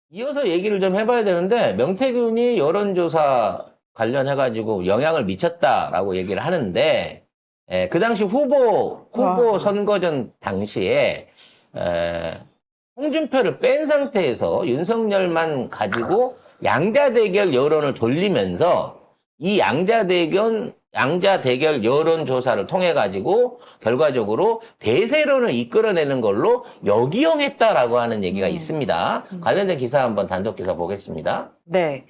이어서 얘기를 좀 해봐야 되는데 명태균이 여론조사 관련해가지고 영향을 미쳤다라고 얘기를 하는데 그 당시 후보 선거전 당시에 홍준표를 뺀 상태에서 윤석열만 가지고 양자 대결 여론을 돌리면서 이 양자 대결 여론조사를 통해 가지고 결과적으로 대세론을 이끌어내는 걸로 역이용했다라고 하는 얘기가 있습니다. 관련된 기사 한번 단독 기사 보겠습니다. 네.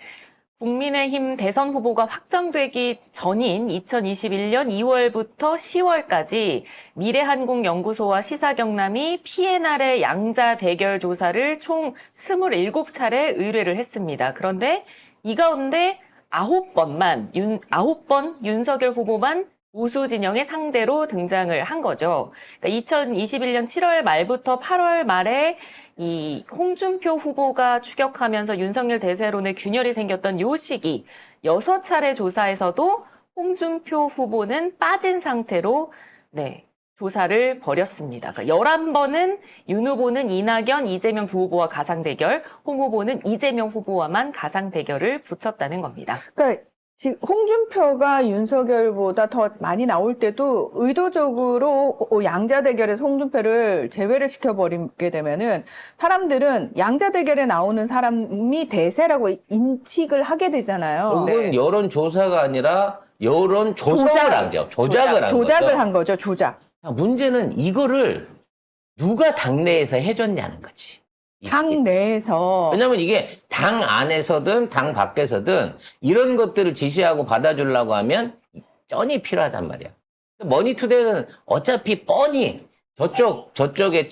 국민의힘 대선 후보가 확정되기 전인 2021년 2월부터 10월까지 미래한국연구소와 시사경남이 PNR의 양자 대결 조사를 총 27차례 의뢰를 했습니다. 그런데 이 가운데 9번 윤석열 후보만 보수 진영의 상대로 등장을 한 거죠. 그러니까 2021년 7월 말부터 8월 말에 이 홍준표 후보가 추격하면서 윤석열 대세론에 균열이 생겼던 요 시기 6차례 조사에서도 홍준표 후보는 빠진 상태로 조사를 벌였습니다. 그러니까 11번은 윤 후보는 이낙연, 이재명 두 후보와 가상 대결, 홍 후보는 이재명 후보와만 가상 대결을 붙였다는 겁니다. 그러니까 지금 홍준표가 윤석열보다 더 많이 나올 때도 의도적으로 양자 대결에서 홍준표를 제외를 시켜버리게 되면은 사람들은 양자 대결에 나오는 사람이 대세라고 인식을 하게 되잖아요. 그건 여론조사가 아니라 여론 조작을 한 거죠. 조작을 한 거죠. 조작. 문제는 이거를 누가 당내에서 해줬냐는 거지. 당 내에서. 왜냐면 이게 당 안에서든 당 밖에서든 이런 것들을 지시하고 받아주려고 하면 쩐이 필요하단 말이야. 머니투데이는 어차피 뻔히 저쪽에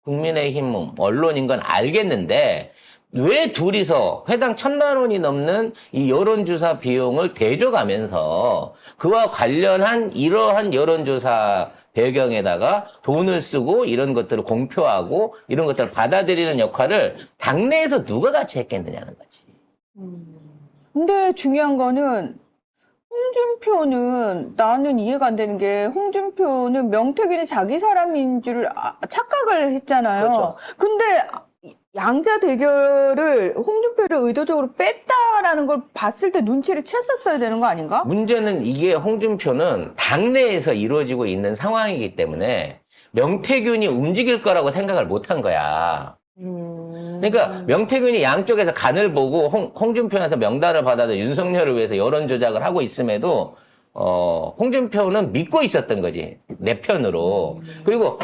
국민의힘 언론인 건 알겠는데 왜 둘이서 회당 1,000만 원이 넘는 이 여론조사 비용을 대줘가면서 그와 관련한 이러한 여론조사 배경에다가 돈을 쓰고 이런 것들을 공표하고 이런 것들을 받아들이는 역할을 당내에서 누가 같이 했겠느냐는 거지. 근데 중요한 거는 홍준표는 나는 이해가 안 되는 게 홍준표는 명태균이 자기 사람인 줄 착각을 했잖아요. 그렇죠. 근데 양자 대결을 홍준표를 의도적으로 뺐다라는 걸 봤을 때 눈치를 챘었어야 되는 거 아닌가? 문제는 이게 홍준표는 당내에서 이루어지고 있는 상황이기 때문에 명태균이 움직일 거라고 생각을 못 한 거야. 그러니까 명태균이 양쪽에서 간을 보고 홍준표한테 명단을 받아서 윤석열을 위해서 여론 조작을 하고 있음에도 홍준표는 믿고 있었던 거지. 내 편으로. 그리고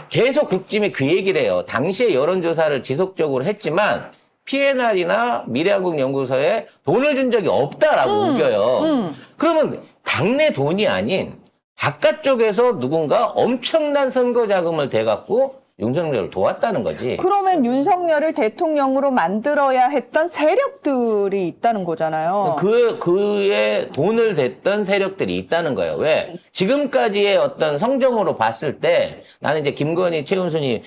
계속 국짐이 그 얘기를 해요. 당시에 여론조사를 지속적으로 했지만 PNR이나 미래한국연구소에 돈을 준 적이 없다라고 우겨요. 그러면 당내 돈이 아닌 바깥쪽에서 누군가 엄청난 선거 자금을 대갖고 윤석열을 도왔다는 거지. 그러면 윤석열을 대통령으로 만들어야 했던 세력들이 있다는 거잖아요. 그의 돈을 댔던 세력들이 있다는 거예요. 왜? 지금까지의 어떤 성정으로 봤을 때 나는 이제 김건희, 최은순이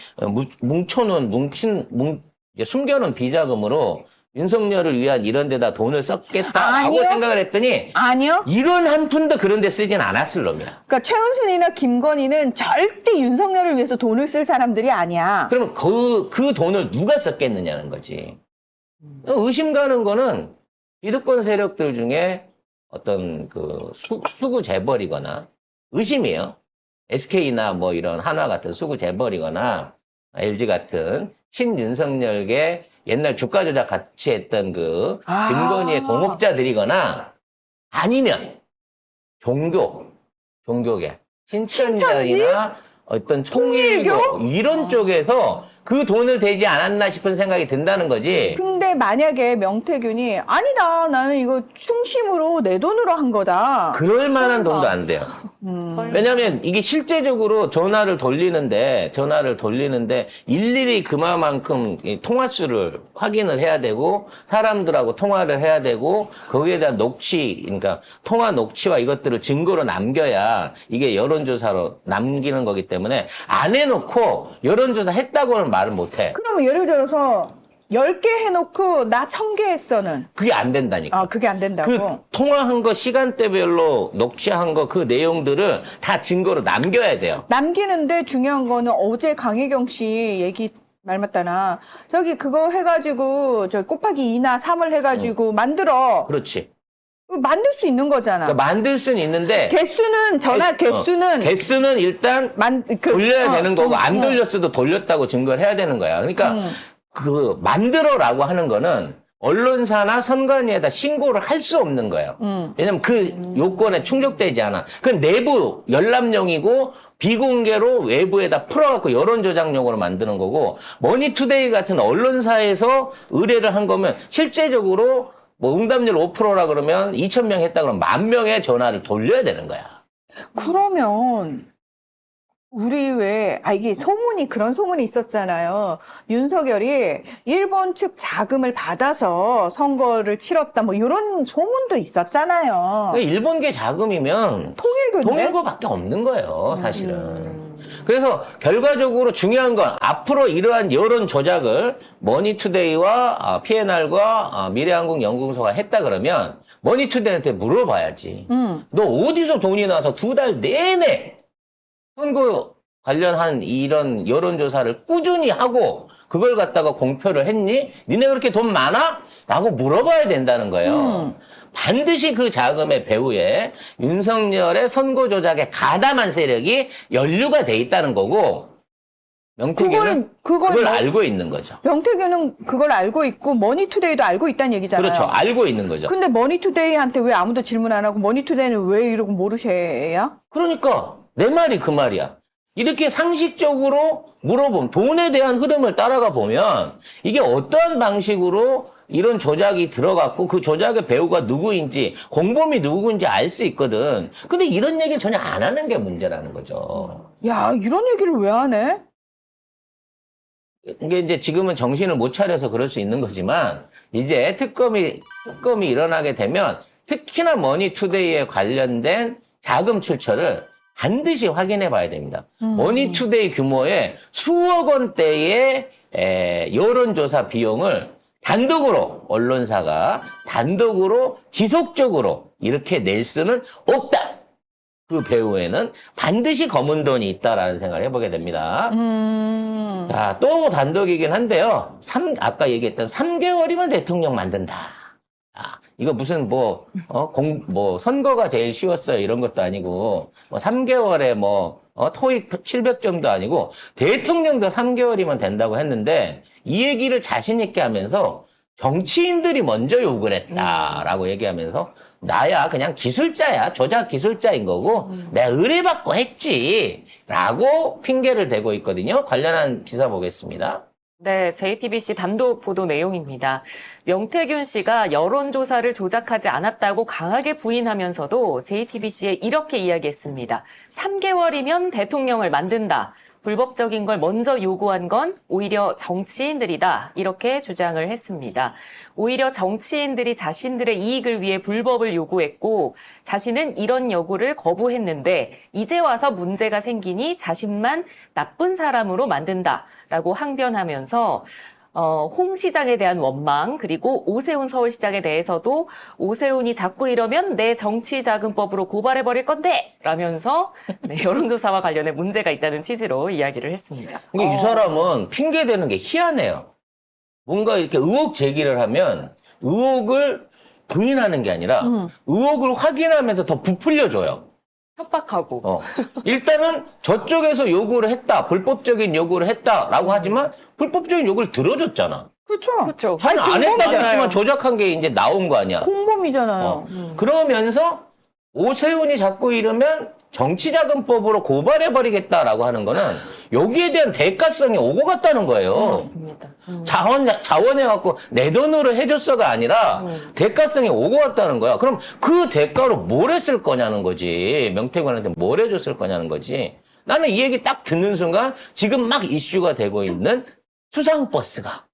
숨겨놓은 비자금으로 윤석열을 위한 이런 데다 돈을 썼겠다라고 아니요. 생각을 했더니 아니요. 이런 한 푼도 그런 데 쓰진 않았을 놈이야. 그러니까 최은순이나 김건희는 절대 윤석열을 위해서 돈을 쓸 사람들이 아니야. 그러면 그 돈을 누가 썼겠느냐는 거지. 의심 가는 거는 기득권 세력들 중에 어떤 그 수구 재벌이거나 의심이에요. SK나 뭐 이런 한화 같은 수구 재벌이거나 LG 같은 친윤석열계 옛날 주가 조작 같이 했던 그 김건희의 동업자들이거나 아니면 종교계 신천지나 어떤 통일교 이런 쪽에서 그 돈을 대지 않았나 싶은 생각이 든다는 거지. 근데 만약에 명태균이 아니다 나는 이거 충심으로 내 돈으로 한 거다. 그럴 만한 돈도 안 돼요. 왜냐하면 이게 실제적으로 전화를 돌리는데 일일이 그만큼 통화수를 확인을 해야 되고 사람들하고 통화를 해야 되고 거기에 대한 그러니까 통화 녹취와 이것들을 증거로 남겨야 이게 여론조사로 남기는 거기 때문에 안 해놓고 여론조사 했다고는 말을 못 해. 그러면 예를 들어서 10개 해놓고 나 1000개 했어는. 그게 안 된다니까. 그게 안 된다고? 그 통화한 거 시간대별로 녹취한 거 그 내용들을 다 증거로 남겨야 돼요. 남기는데 중요한 거는 어제 강혜경 씨 얘기 말 맞다나. 저기 그거 해가지고, 저 곱하기 2나 3을 해가지고 만들어. 그렇지. 만들 수 있는 거잖아. 그러니까 만들 수는 있는데 개수는, 전화 개수는. 개수는 일단 돌려야 되는 거고 안 돌렸어도 돌렸다고 증거를 해야 되는 거야. 그러니까 그 만들어라고 하는 거는 언론사나 선관위에다 신고를 할 수 없는 거예요. 왜냐면 그 요건에 충족되지 않아. 그 내부 열람용이고 비공개로 외부에다 풀어갖고 여론조작용으로 만드는 거고 머니투데이 같은 언론사에서 의뢰를 한 거면 실제적으로 뭐 응답률 5%라 그러면 2,000명 했다 그러면 10,000명의 전화를 돌려야 되는 거야. 그러면 우리 이게 그런 소문이 있었잖아요. 윤석열이 일본 측 자금을 받아서 선거를 치렀다, 뭐, 이런 소문도 있었잖아요. 그러니까 일본계 자금이면 통일교인데? 통일교밖에 없는 거예요, 사실은. 그래서 결과적으로 중요한 건 앞으로 이러한 여론 조작을 머니투데이와 PNR과 미래한국연구소가 했다 그러면 머니투데이한테 물어봐야지. 너 어디서 돈이 나서 2달 내내 선거 관련한 이런 여론조사를 꾸준히 하고 그걸 갖다가 공표를 했니? 니네 그렇게 돈 많아? 라고 물어봐야 된다는 거예요. 반드시 그 자금의 배후에 윤석열의 선거 조작에 가담한 세력이 연루가 돼 있다는 거고 명태균은 그걸 알고 있는 거죠. 명태균은 그걸 알고 있고 머니투데이도 알고 있다는 얘기잖아요. 그렇죠. 알고 있는 거죠. 근데 머니투데이한테 왜 아무도 질문 안 하고 머니투데이는 왜 이러고 모르셔야? 그러니까 내 말이 그 말이야. 이렇게 상식적으로 물어보면 돈에 대한 흐름을 따라가 보면 이게 어떠한 방식으로 이런 조작이 들어갔고 그 조작의 배우가 누구인지 공범이 누구인지 알 수 있거든. 근데 이런 얘기를 전혀 안 하는 게 문제라는 거죠. 야, 이런 얘기를 왜 안 해? 이게 이제 지금은 정신을 못 차려서 그럴 수 있는 거지만 이제 특검이 일어나게 되면 특히나 머니투데이에 관련된 자금 출처를 반드시 확인해 봐야 됩니다. 머니투데이 규모의 수억 원대의 여론조사 비용을 단독으로 언론사가 단독으로 지속적으로 이렇게 낼 수는 없다. 그 배후에는 반드시 검은 돈이 있다라는 생각을 해보게 됩니다. 자, 또 단독이긴 한데요. 아까 얘기했던 3개월이면 대통령 만든다. 이거 무슨 선거가 제일 쉬웠어요. 이런 것도 아니고, 3개월에 토익 700점도 아니고, 대통령도 3개월이면 된다고 했는데, 이 얘기를 자신있게 하면서 정치인들이 먼저 욕을 했다라고 얘기하면서, 나야 그냥 기술자야. 조작 기술자인 거고, 내가 의뢰받고 했지. 라고 핑계를 대고 있거든요. 관련한 기사 보겠습니다. 네, JTBC 단독 보도 내용입니다. 명태균 씨가 여론조사를 조작하지 않았다고 강하게 부인하면서도 JTBC에 이렇게 이야기했습니다. 3개월이면 대통령을 만든다. 불법적인 걸 먼저 요구한 건 오히려 정치인들이다. 이렇게 주장을 했습니다. 오히려 정치인들이 자신들의 이익을 위해 불법을 요구했고 자신은 이런 요구를 거부했는데 이제 와서 문제가 생기니 자신만 나쁜 사람으로 만든다라고 항변하면서 홍 시장에 대한 원망 그리고 오세훈 서울시장에 대해서도 오세훈이 자꾸 이러면 내 정치자금법으로 고발해버릴 건데 라면서 네, 여론조사와 관련해 문제가 있다는 취지로 이야기를 했습니다. 그러니까 이 사람은 핑계대는 게 희한해요. 뭔가 이렇게 의혹 제기를 하면 의혹을 부인하는 게 아니라 의혹을 확인하면서 더 부풀려줘요. 협박하고. 일단은 저쪽에서 요구를 했다. 불법적인 요구를 했다라고 하지만 불법적인 요구를 들어줬잖아. 그렇죠. 그렇죠. 자는 안 했다고 했지만 조작한 게 이제 나온 거 아니야. 공범이잖아요. 그러면서 오세훈이 자꾸 이러면 정치자금법으로 고발해버리겠다라고 하는 거는 여기에 대한 대가성이 오고 갔다는 거예요. 맞습니다. 자원해갖고 내 돈으로 해줬어가 아니라 대가성이 오고 갔다는 거야. 그럼 그 대가로 뭘 했을 거냐는 거지. 명태균한테 뭘 해줬을 거냐는 거지. 나는 이 얘기 딱 듣는 순간 지금 막 이슈가 되고 있는 수상버스가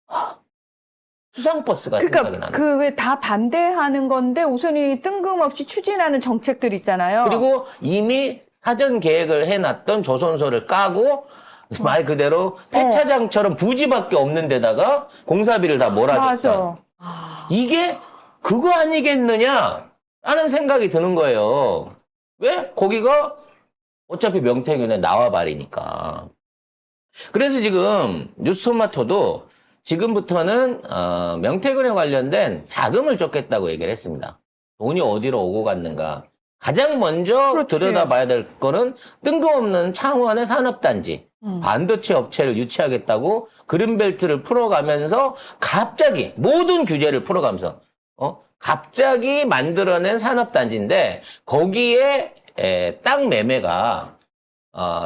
생각이 그러니까 나는. 그 왜 다 반대하는 건데 우선이 뜬금없이 추진하는 정책들 있잖아요. 그리고 이미 사전 계획을 해놨던 조선소를 까고 말 그대로 폐차장처럼 부지밖에 없는 데다가 공사비를 다 몰아줬다. 맞아. 이게 그거 아니겠느냐? 라는 생각이 드는 거예요. 왜? 거기가 어차피 명태균의 나와바리니까. 그래서 지금 뉴스토마토도 지금부터는 명태균에 관련된 자금을 쫓겠다고 얘기를 했습니다. 돈이 어디로 오고 갔는가. 가장 먼저 그렇지. 들여다봐야 될 거는 뜬금없는 창원의 산업단지. 반도체 업체를 유치하겠다고 그린벨트를 풀어가면서 갑자기 모든 규제를 풀어가면서 갑자기 만들어낸 산업단지인데 거기에 땅 매매가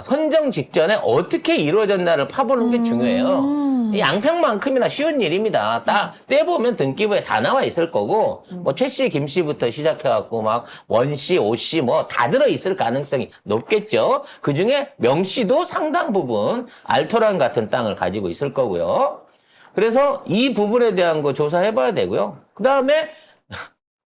선정 직전에 어떻게 이루어졌나를 파보는 게 중요해요. 이 양평만큼이나 쉬운 일입니다. 딱 떼보면 등기부에 다 나와 있을 거고 뭐 최 씨, 김 씨부터 시작해갖고 막 원 씨, 오 씨 뭐 다 들어 있을 가능성이 높겠죠. 그 중에 명 씨도 상당 부분 알토란 같은 땅을 가지고 있을 거고요. 그래서 이 부분에 대한 거 조사해봐야 되고요. 그 다음에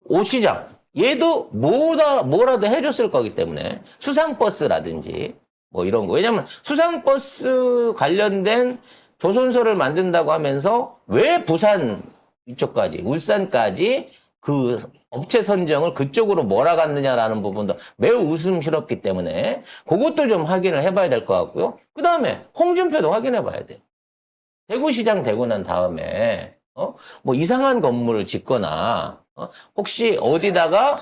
오 시장 얘도 뭐라도 해줬을 거기 때문에 수상버스라든지 뭐 이런 거. 왜냐면 수상버스 관련된 조선소를 만든다고 하면서 왜 부산 이쪽까지, 울산까지 그 업체 선정을 그쪽으로 몰아갔느냐라는 부분도 매우 웃음스럽기 때문에 그것도 좀 확인을 해봐야 될 것 같고요. 그 다음에 홍준표도 확인해봐야 돼요. 대구시장 되고 난 다음에 뭐 이상한 건물을 짓거나 혹시 어디다가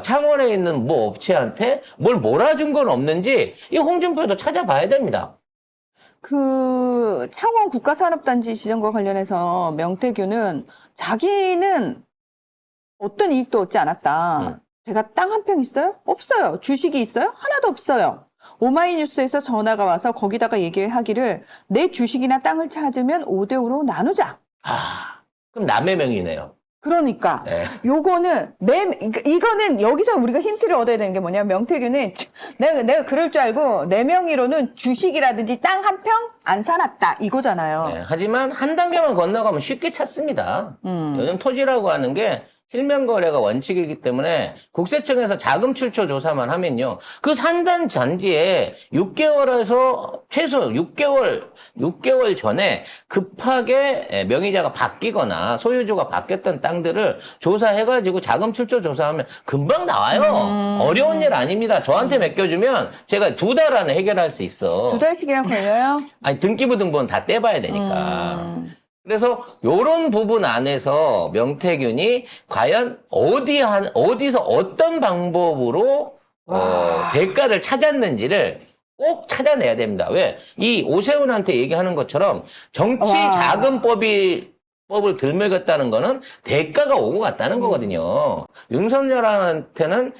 창원에 있는 뭐 업체한테 뭘 몰아준 건 없는지 이 홍준표도 찾아봐야 됩니다. 그 창원 국가산업단지 지정과 관련해서 명태균은 자기는 어떤 이익도 얻지 않았다. 제가 땅 한 평 있어요? 없어요. 주식이 있어요? 하나도 없어요. 오마이뉴스에서 전화가 와서 거기다가 얘기를 하기를 내 주식이나 땅을 찾으면 5대5로 나누자. 그럼 남의 명의네요. 그러니까 네. 요거는 이거는 여기서 우리가 힌트를 얻어야 되는 게 뭐냐면 명태균은 내가 그럴 줄 알고 내 명의로는 주식이라든지 땅 한 평 안 사놨다 이거잖아요. 네, 하지만 한 단계만 건너가면 쉽게 찾습니다. 요즘 토지라고 하는 게 실명 거래가 원칙이기 때문에 국세청에서 자금 출처 조사만 하면요. 그 산단 잔지에 6개월에서 최소 6개월 전에 급하게 명의자가 바뀌거나 소유주가 바뀌었던 땅들을 조사해가지고 자금 출처 조사하면 금방 나와요. 어려운 일 아닙니다. 저한테 맡겨주면 제가 2달 안에 해결할 수 있어. 2달씩이나 걸려요? 아니, 등기부 등본은 다 떼봐야 되니까. 그래서 요런 부분 안에서 명태균이 과연 어디서 어떤 방법으로 대가를 찾았는지를 꼭 찾아내야 됩니다. 왜? 이 오세훈한테 얘기하는 것처럼 정치 자금법을 들먹였다는 거는 대가가 오고 갔다는 거거든요. 윤석열한테는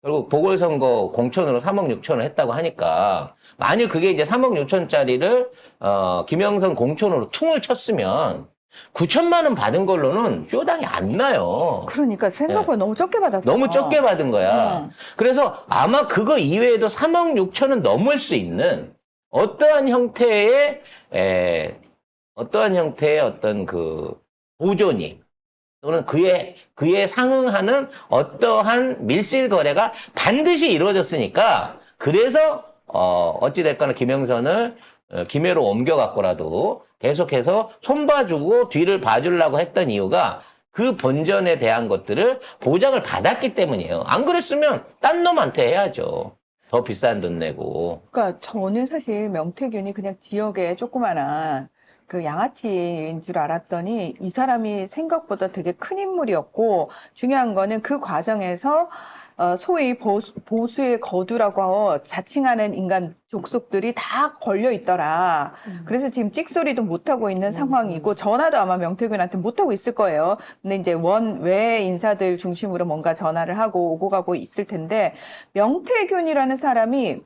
결국 보궐선거 공천으로 3억 6천을 했다고 하니까 만일 그게 이제 3억 6천짜리를 김영선 공천으로 퉁을 쳤으면 9천만 원 받은 걸로는 쇼당이 안 나요. 그러니까 생각보다 너무 적게 받았죠. 너무 적게 받은 거야. 그래서 아마 그거 이외에도 3억 6천은 넘을 수 있는 어떠한 형태의 어떤 그 보존이 또는 그에 상응하는 어떠한 밀실 거래가 반드시 이루어졌으니까 그래서 어찌됐거나 김영선을 김해로 옮겨갖고라도 계속해서 손봐주고 뒤를 봐주려고 했던 이유가 그 본전에 대한 것들을 보장을 받았기 때문이에요. 안 그랬으면 딴 놈한테 해야죠. 더 비싼 돈 내고. 그러니까 저는 사실 명태균이 그냥 지역에 조그만한 그 양아치인 줄 알았더니 이 사람이 생각보다 되게 큰 인물이었고 중요한 거는 그 과정에서 소위 보수의 거두라고 자칭하는 인간 족속들이 다 걸려 있더라. 그래서 지금 찍소리도 못하고 있는 상황이고 전화도 아마 명태균한테 못하고 있을 거예요. 근데 이제 원외 인사들 중심으로 뭔가 전화를 하고 오고 가고 있을 텐데 명태균이라는 사람이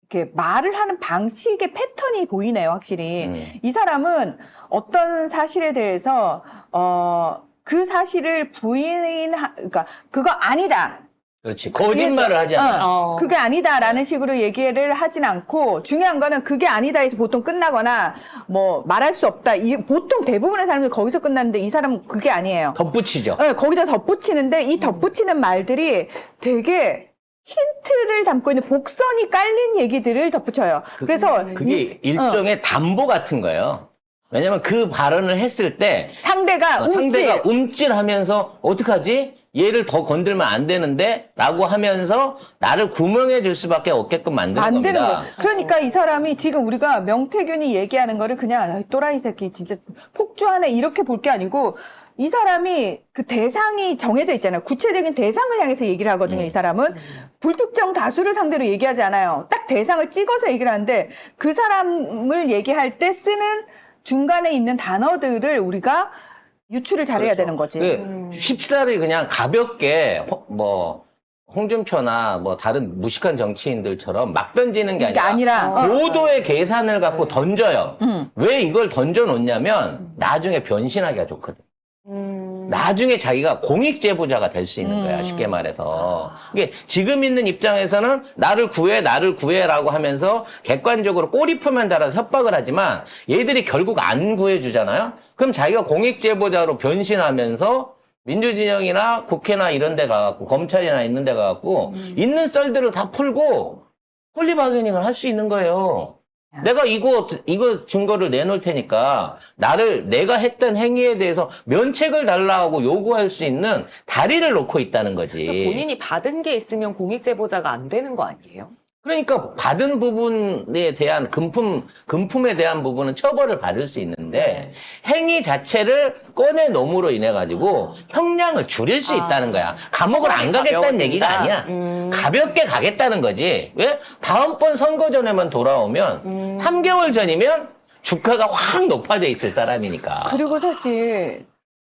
이렇게 말을 하는 방식의 패턴이 보이네요, 확실히. 이 사람은 어떤 사실에 대해서 그 사실을 그러니까 그거 아니다. 그렇지. 거짓말을 하지 않아. 그게 아니다라는 식으로 얘기를 하진 않고 중요한 거는 그게 아니다 해서 보통 끝나거나 뭐 말할 수 없다. 보통 대부분의 사람들이 거기서 끝나는데 이 사람은 그게 아니에요. 덧붙이죠. 네, 거기다 덧붙이는데 이 덧붙이는 말들이 되게 힌트를 담고 있는 복선이 깔린 얘기들을 덧붙여요. 그래서 그게 일종의 담보 같은 거예요. 왜냐면 그 발언을 했을 때 상대가 움찔하면서 어떡하지? 얘를 더 건들면 안 되는데 라고 하면서 나를 구명해 줄 수밖에 없게끔 만드는 안 되는 겁니다. 거예요. 그러니까 이 사람이 지금 우리가 명태균이 얘기하는 거를 그냥 또라이 새끼 진짜 폭주하네 이렇게 볼 게 아니고 이 사람이 그 대상이 정해져 있잖아요. 구체적인 대상을 향해서 얘기를 하거든요. 이 사람은 불특정 다수를 상대로 얘기하지 않아요. 딱 대상을 찍어서 얘기를 하는데 그 사람을 얘기할 때 쓰는 중간에 있는 단어들을 우리가 유추를 잘해야 되는 거지. 쉽사리 그냥 가볍게 홍준표나 뭐 다른 무식한 정치인들처럼 막 던지는 게 그게 아니라 아니라 고도의 계산을 갖고 던져요. 왜 이걸 던져 놓냐면 나중에 변신하기가 좋거든. 나중에 자기가 공익제보자가 될 수 있는 거야, 쉽게 말해서. 이게 지금 있는 입장에서는 나를 구해라고 하면서 객관적으로 꼬리표만 달아서 협박을 하지만 얘들이 결국 안 구해주잖아요? 그럼 자기가 공익제보자로 변신하면서 민주진영이나 국회나 이런 데 가갖고, 검찰이나 있는 데 가갖고, 있는 썰들을 다 풀고, 홀리바게닝을 할 수 있는 거예요. 내가 이거 증거를 내놓을 테니까 내가 했던 행위에 대해서 면책을 달라고 요구할 수 있는 다리를 놓고 있다는 거지. 그러니까 본인이 받은 게 있으면 공익제보자가 안 되는 거 아니에요? 그러니까 받은 부분에 대한 금품에 대한 부분은 처벌을 받을 수 있는데 행위 자체를 꺼내 놓음으로 인해 가지고 형량을 줄일 수 있다는 거야. 감옥을 안 가겠다는 가벼워진다? 얘기가 아니야. 가볍게 가겠다는 거지. 왜? 다음번 선거 전에만 돌아오면 3개월 전이면 주가가 확 높아져 있을 사람이니까. 그리고 사실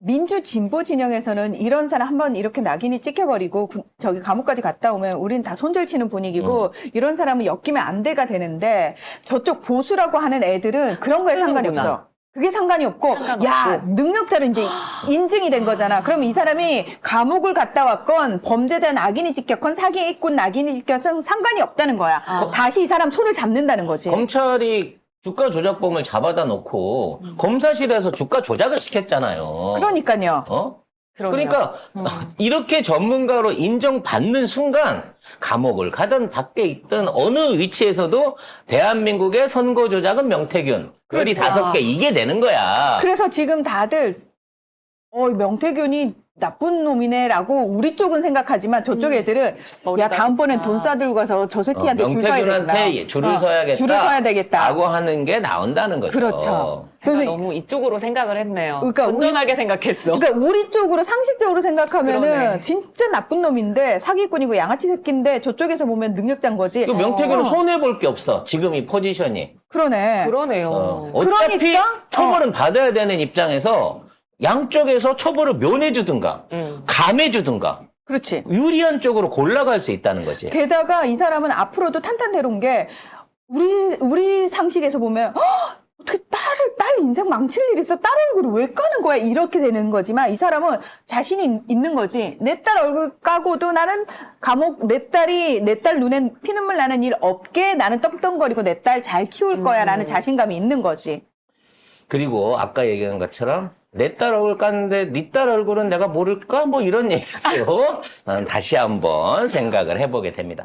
민주 진보 진영에서는 이런 사람 한번 이렇게 낙인이 찍혀버리고 저기 감옥까지 갔다 오면 우린 다 손절치는 분위기고 이런 사람은 엮이면 안 돼가 되는데 저쪽 보수라고 하는 애들은 그런 거에 상관이 쓰는구나. 없어. 그게 상관이 없고 야 능력자로 이제 인증이 된 거잖아. 그럼 이 사람이 감옥을 갔다 왔건 범죄자 낙인이 찍혔건 사기꾼 낙인이 찍혔건 상관이 없다는 거야. 다시 이 사람 손을 잡는다는 거지. 검찰이 주가 조작범을 잡아다 놓고 검사실에서 주가 조작을 시켰잖아요. 그러니까요. 그러네요. 그러니까 이렇게 전문가로 인정받는 순간 감옥을 가든 밖에 있든 어느 위치에서도 대한민국의 선거 조작은 명태균. 별이 그렇죠. 5개 이게 되는 거야. 그래서 지금 다들 명태균이 나쁜 놈이네라고 우리 쪽은 생각하지만 저쪽 애들은 야 다음번엔 돈 싸들고 가서 저 새끼한테 줄 서야 된다. 명태균한테 줄을 서야겠다. 줄을 서야 되겠다. 라고 하는 게 나온다는 거죠. 그렇죠. 제가 그래서 너무 이쪽으로 생각을 했네요. 그러니까 온전하게 생각했어. 그러니까 우리 쪽으로 상식적으로 생각하면은 그러네. 진짜 나쁜 놈인데 사기꾼이고 양아치 새끼인데 저쪽에서 보면 능력자인 거지. 그 명태균은 손해볼 게 없어. 지금 이 포지션이. 그러네. 그러네요. 어차피 그러니까? 처벌은 받아야 되는 입장에서 양쪽에서 처벌을 면해주든가 감해주든가 그렇지. 유리한 쪽으로 골라갈 수 있다는 거지. 게다가 이 사람은 앞으로도 탄탄대로인 게 우리 상식에서 보면 어떻게 딸 인생 망칠 일이 있어? 딸 얼굴을 왜 까는 거야? 이렇게 되는 거지만 이 사람은 자신이 있는 거지. 내 딸 얼굴 까고도 나는 내 딸 눈엔 피눈물 나는 일 없게 나는 떵떵거리고 내 딸 잘 키울 거야 라는 자신감이 있는 거지. 그리고 아까 얘기한 것처럼 내 딸 얼굴 깠는데 네 딸 얼굴은 내가 모를까? 뭐 이런 얘기도 다시 한번 생각을 해보게 됩니다.